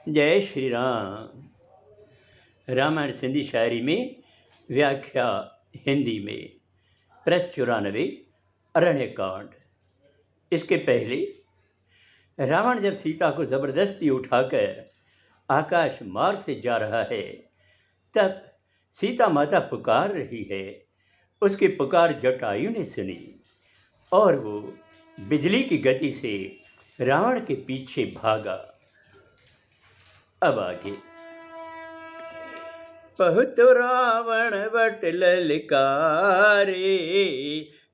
जय श्री राम। रामायण सिंधी शायरी में व्याख्या हिंदी में प्रश्न 94 अरण्यकांड। इसके पहले रावण जब सीता को ज़बरदस्ती उठाकर आकाश मार्ग से जा रहा है तब सीता माता पुकार रही है। उसकी पुकार जटायु ने सुनी और वो बिजली की गति से रावण के पीछे भागा। अब आगे। बहुत रावण वट ललकारे,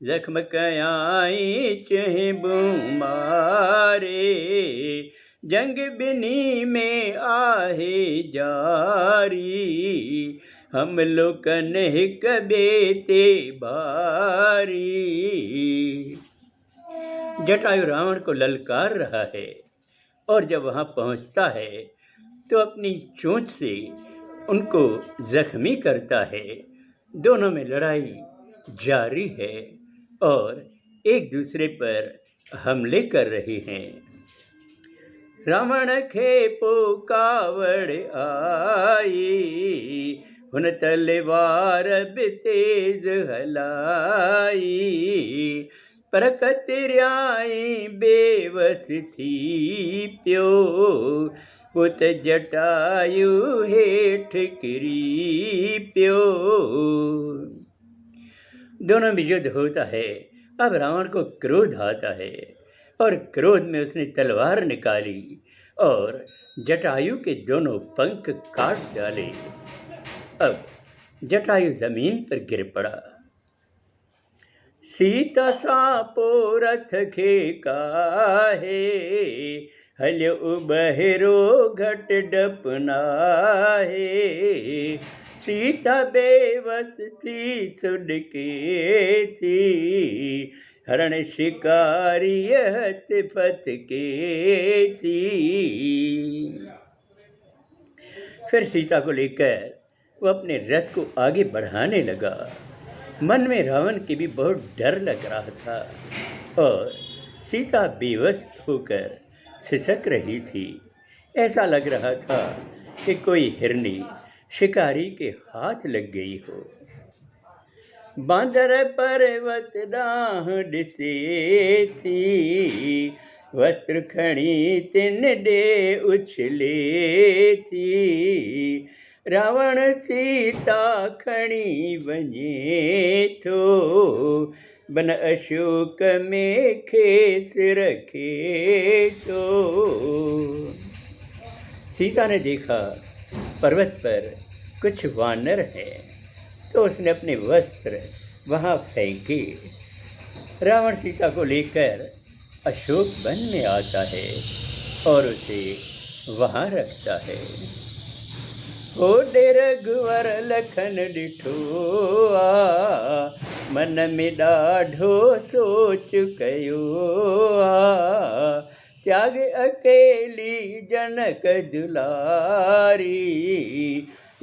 जख्म कयाई चह बुमारे, जंग बिनी में आहे जारी, हम लोकन कबेते बारी। जटायु रावण को ललकार रहा है और जब वहाँ पहुँचता है तो अपनी चोंच से उनको जख्मी करता है। दोनों में लड़ाई जारी है और एक दूसरे पर हमले कर रहे हैं। रावण खेपो कावड़ आई, हुन तलवार तेज हलाई, पर कतराई बेवस थी प्यो, पुत जटायु हेठ गिरी प्यो। दोनों में युद्ध होता है। अब रावण को क्रोध आता है और क्रोध में उसने तलवार निकाली और जटायु के दोनों पंख काट डाले। अब जटायु जमीन पर गिर पड़ा। सीता सापो रथ खेका है, हल उबहरो घट डपना है, सीता बेवस थी सुडके थी, हरण शिकारी हत फत के थी। फिर सीता को लेकर वो अपने रथ को आगे बढ़ाने लगा। मन में रावण के भी बहुत डर लग रहा था और सीता बेवस होकर सिसक रही थी। ऐसा लग रहा था कि कोई हिरनी शिकारी के हाथ लग गई हो। बांदर पर्वत डाह डिसे थी, वस्त्र खड़ी तिन डे उछले थी, रावण सीता खड़ी वञे थो, बन अशोक में खेस रखे तो। सीता ने देखा पर्वत पर कुछ वानर हैं तो उसने अपने वस्त्र वहाँ फेंके। रावण सीता को लेकर अशोक वन में आता है और उसे वहाँ रखता है। होडे रघुवर लखन डिठोआ, मन में ॾाढो सोच कयो आ, त्याग अकेली जनक दुलारी,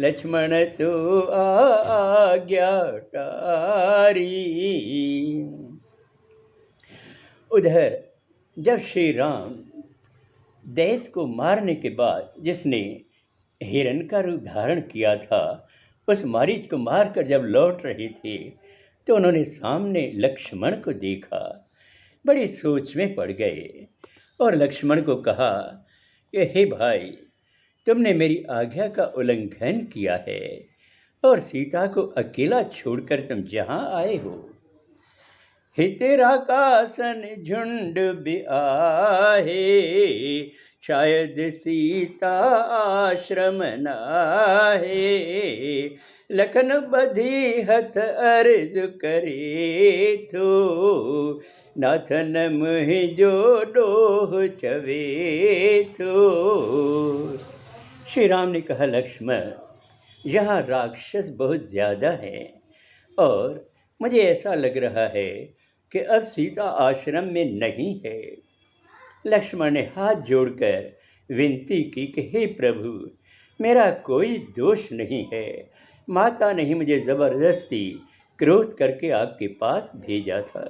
लक्ष्मण तो आज्ञा टारी। उधर जब श्री राम दैत्य को मारने के बाद जिसने हिरण का रूप धारण किया था, उस मारीच को मारकर जब लौट रहे थे तो उन्होंने सामने लक्ष्मण को देखा। बड़ी सोच में पड़ गए और लक्ष्मण को कहा कि हे भाई, तुमने मेरी आज्ञा का उल्लंघन किया है और सीता को अकेला छोड़कर तुम जहाँ आए हो। हितेरा कासन झुंड बिआहे, शायद सीता आश्रम नाहे, लखन बधी हथ अर्ज करे थो, नाथन मुहिंजो डोह चवे थो। श्री राम ने कहा, लक्ष्मण, यहाँ राक्षस बहुत ज़्यादा हैं और मुझे ऐसा लग रहा है कि अब सीता आश्रम में नहीं है। लक्ष्मण ने हाथ जोड़कर विनती की कि हे प्रभु, मेरा कोई दोष नहीं है, माता ने ही मुझे ज़बरदस्ती क्रोध करके आपके पास भेजा था।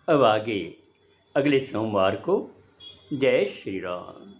अब आगे अगले सोमवार को। जय श्री राम।